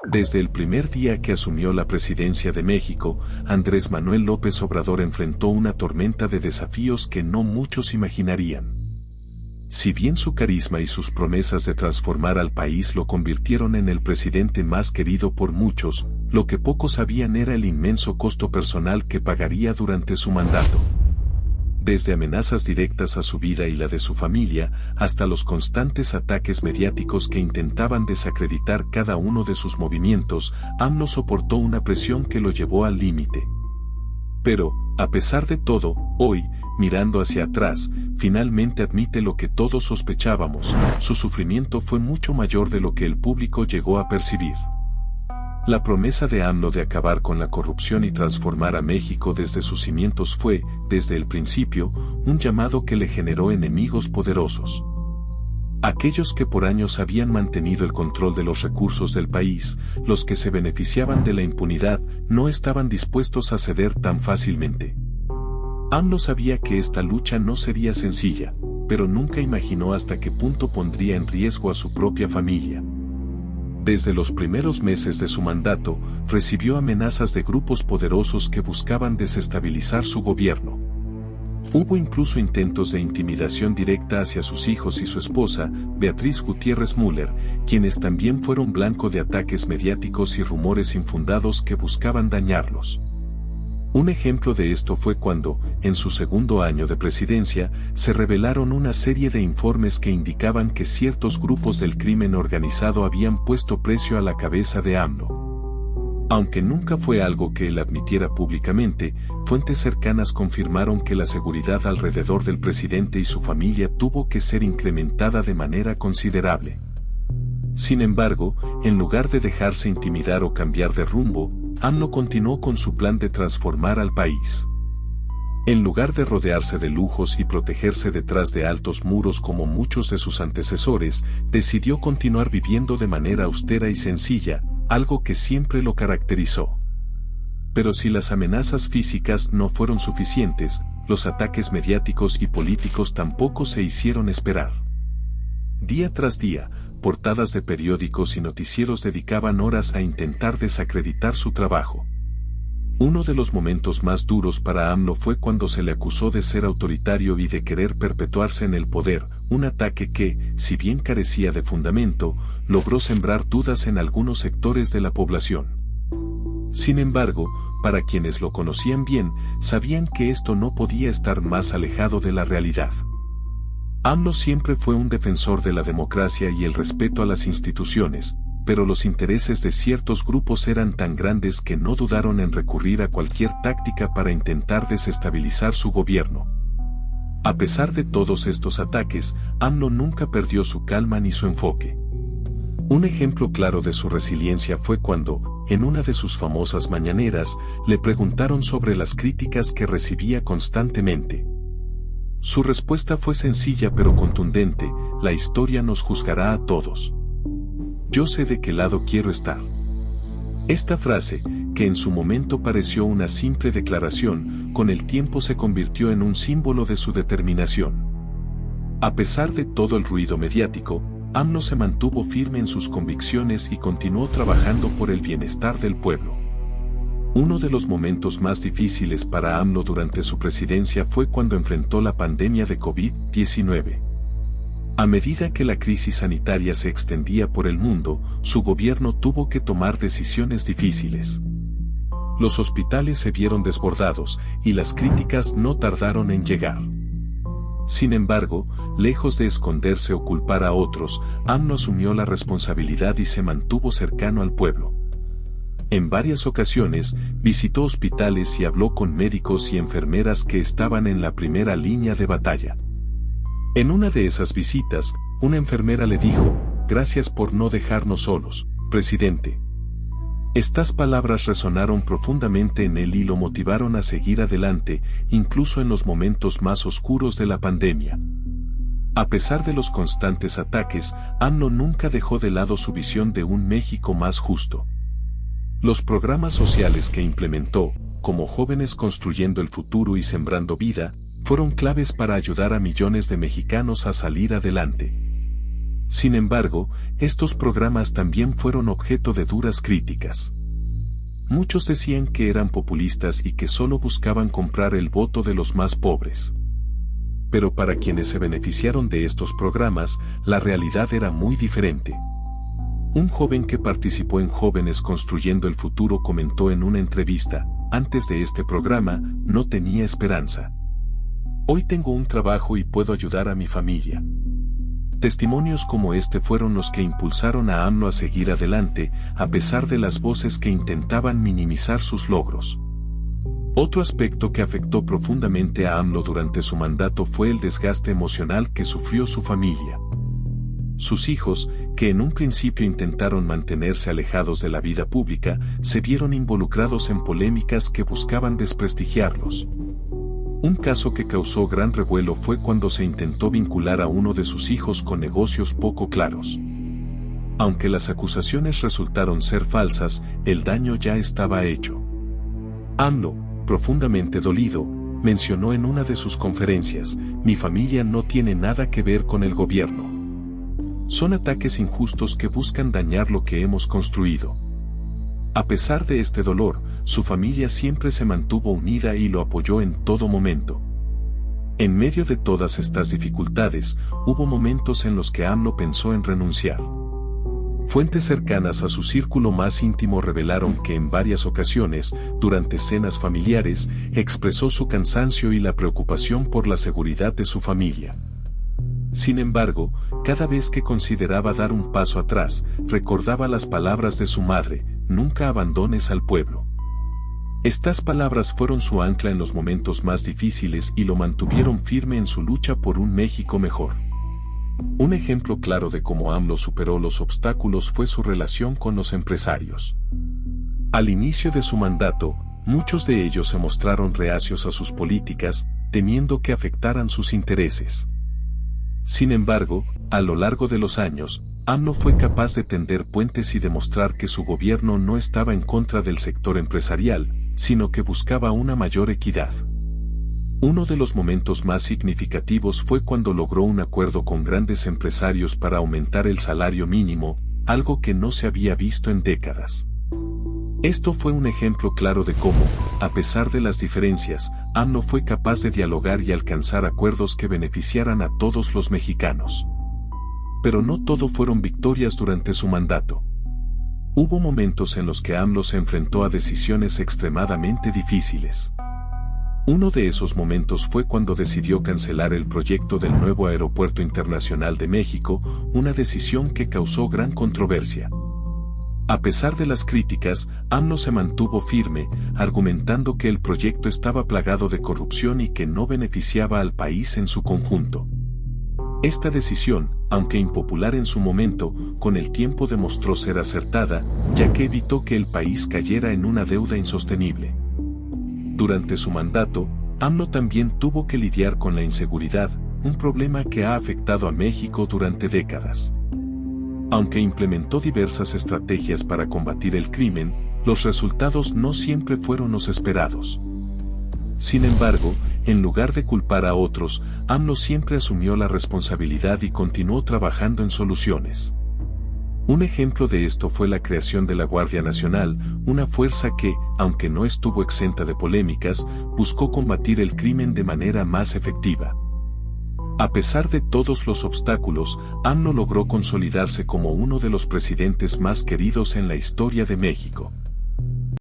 Desde el primer día que asumió la presidencia de México, Andrés Manuel López Obrador enfrentó una tormenta de desafíos que no muchos imaginarían. Si bien su carisma y sus promesas de transformar al país lo convirtieron en el presidente más querido por muchos, lo que pocos sabían era el inmenso costo personal que pagaría durante su mandato. Desde amenazas directas a su vida y la de su familia, hasta los constantes ataques mediáticos que intentaban desacreditar cada uno de sus movimientos, AMLO soportó una presión que lo llevó al límite. Pero, a pesar de todo, hoy, mirando hacia atrás, finalmente admite lo que todos sospechábamos: su sufrimiento fue mucho mayor de lo que el público llegó a percibir. La promesa de AMLO de acabar con la corrupción y transformar a México desde sus cimientos fue, desde el principio, un llamado que le generó enemigos poderosos. Aquellos que por años habían mantenido el control de los recursos del país, los que se beneficiaban de la impunidad, no estaban dispuestos a ceder tan fácilmente. AMLO sabía que esta lucha no sería sencilla, pero nunca imaginó hasta qué punto pondría en riesgo a su propia familia. Desde los primeros meses de su mandato, recibió amenazas de grupos poderosos que buscaban desestabilizar su gobierno. Hubo incluso intentos de intimidación directa hacia sus hijos y su esposa, Beatriz Gutiérrez Müller, quienes también fueron blanco de ataques mediáticos y rumores infundados que buscaban dañarlos. Un ejemplo de esto fue cuando, en su segundo año de presidencia, se revelaron una serie de informes que indicaban que ciertos grupos del crimen organizado habían puesto precio a la cabeza de AMLO. Aunque nunca fue algo que él admitiera públicamente, fuentes cercanas confirmaron que la seguridad alrededor del presidente y su familia tuvo que ser incrementada de manera considerable. Sin embargo, en lugar de dejarse intimidar o cambiar de rumbo, AMLO continuó con su plan de transformar al país. En lugar de rodearse de lujos y protegerse detrás de altos muros como muchos de sus antecesores, decidió continuar viviendo de manera austera y sencilla, algo que siempre lo caracterizó. Pero si las amenazas físicas no fueron suficientes, los ataques mediáticos y políticos tampoco se hicieron esperar. Día tras día, portadas de periódicos y noticieros dedicaban horas a intentar desacreditar su trabajo. Uno de los momentos más duros para AMLO fue cuando se le acusó de ser autoritario y de querer perpetuarse en el poder, un ataque que, si bien carecía de fundamento, logró sembrar dudas en algunos sectores de la población. Sin embargo, para quienes lo conocían bien, sabían que esto no podía estar más alejado de la realidad. AMLO siempre fue un defensor de la democracia y el respeto a las instituciones, pero los intereses de ciertos grupos eran tan grandes que no dudaron en recurrir a cualquier táctica para intentar desestabilizar su gobierno. A pesar de todos estos ataques, AMLO nunca perdió su calma ni su enfoque. Un ejemplo claro de su resiliencia fue cuando, en una de sus famosas mañaneras, le preguntaron sobre las críticas que recibía constantemente. Su respuesta fue sencilla pero contundente: la historia nos juzgará a todos. Yo sé de qué lado quiero estar. Esta frase, que en su momento pareció una simple declaración, con el tiempo se convirtió en un símbolo de su determinación. A pesar de todo el ruido mediático, AMLO se mantuvo firme en sus convicciones y continuó trabajando por el bienestar del pueblo. Uno de los momentos más difíciles para AMLO durante su presidencia fue cuando enfrentó la pandemia de COVID-19. A medida que la crisis sanitaria se extendía por el mundo, su gobierno tuvo que tomar decisiones difíciles. Los hospitales se vieron desbordados, y las críticas no tardaron en llegar. Sin embargo, lejos de esconderse o culpar a otros, AMLO asumió la responsabilidad y se mantuvo cercano al pueblo. En varias ocasiones, visitó hospitales y habló con médicos y enfermeras que estaban en la primera línea de batalla. En una de esas visitas, una enfermera le dijo: "Gracias por no dejarnos solos, presidente". Estas palabras resonaron profundamente en él y lo motivaron a seguir adelante, incluso en los momentos más oscuros de la pandemia. A pesar de los constantes ataques, AMLO nunca dejó de lado su visión de un México más justo. Los programas sociales que implementó, como Jóvenes Construyendo el Futuro y Sembrando Vida, fueron claves para ayudar a millones de mexicanos a salir adelante. Sin embargo, estos programas también fueron objeto de duras críticas. Muchos decían que eran populistas y que solo buscaban comprar el voto de los más pobres. Pero para quienes se beneficiaron de estos programas, la realidad era muy diferente. Un joven que participó en Jóvenes Construyendo el Futuro comentó en una entrevista: antes de este programa, no tenía esperanza. Hoy tengo un trabajo y puedo ayudar a mi familia. Testimonios como este fueron los que impulsaron a AMLO a seguir adelante, a pesar de las voces que intentaban minimizar sus logros. Otro aspecto que afectó profundamente a AMLO durante su mandato fue el desgaste emocional que sufrió su familia. Sus hijos, que en un principio intentaron mantenerse alejados de la vida pública, se vieron involucrados en polémicas que buscaban desprestigiarlos. Un caso que causó gran revuelo fue cuando se intentó vincular a uno de sus hijos con negocios poco claros. Aunque las acusaciones resultaron ser falsas, el daño ya estaba hecho. AMLO, profundamente dolido, mencionó en una de sus conferencias: mi familia no tiene nada que ver con el gobierno. Son ataques injustos que buscan dañar lo que hemos construido. A pesar de este dolor, su familia siempre se mantuvo unida y lo apoyó en todo momento. En medio de todas estas dificultades, hubo momentos en los que AMLO pensó en renunciar. Fuentes cercanas a su círculo más íntimo revelaron que en varias ocasiones, durante cenas familiares, expresó su cansancio y la preocupación por la seguridad de su familia. Sin embargo, cada vez que consideraba dar un paso atrás, recordaba las palabras de su madre: nunca abandones al pueblo. Estas palabras fueron su ancla en los momentos más difíciles y lo mantuvieron firme en su lucha por un México mejor. Un ejemplo claro de cómo AMLO superó los obstáculos fue su relación con los empresarios. Al inicio de su mandato, muchos de ellos se mostraron reacios a sus políticas, temiendo que afectaran sus intereses. Sin embargo, a lo largo de los años, AMLO fue capaz de tender puentes y demostrar que su gobierno no estaba en contra del sector empresarial, sino que buscaba una mayor equidad. Uno de los momentos más significativos fue cuando logró un acuerdo con grandes empresarios para aumentar el salario mínimo, algo que no se había visto en décadas. Esto fue un ejemplo claro de cómo, a pesar de las diferencias, AMLO fue capaz de dialogar y alcanzar acuerdos que beneficiaran a todos los mexicanos. Pero no todo fueron victorias durante su mandato. Hubo momentos en los que AMLO se enfrentó a decisiones extremadamente difíciles. Uno de esos momentos fue cuando decidió cancelar el proyecto del nuevo Aeropuerto Internacional de México, una decisión que causó gran controversia. A pesar de las críticas, AMLO se mantuvo firme, argumentando que el proyecto estaba plagado de corrupción y que no beneficiaba al país en su conjunto. Esta decisión, aunque impopular en su momento, con el tiempo demostró ser acertada, ya que evitó que el país cayera en una deuda insostenible. Durante su mandato, AMLO también tuvo que lidiar con la inseguridad, un problema que ha afectado a México durante décadas. Aunque implementó diversas estrategias para combatir el crimen, los resultados no siempre fueron los esperados. Sin embargo, en lugar de culpar a otros, AMLO siempre asumió la responsabilidad y continuó trabajando en soluciones. Un ejemplo de esto fue la creación de la Guardia Nacional, una fuerza que, aunque no estuvo exenta de polémicas, buscó combatir el crimen de manera más efectiva. A pesar de todos los obstáculos, AMLO logró consolidarse como uno de los presidentes más queridos en la historia de México.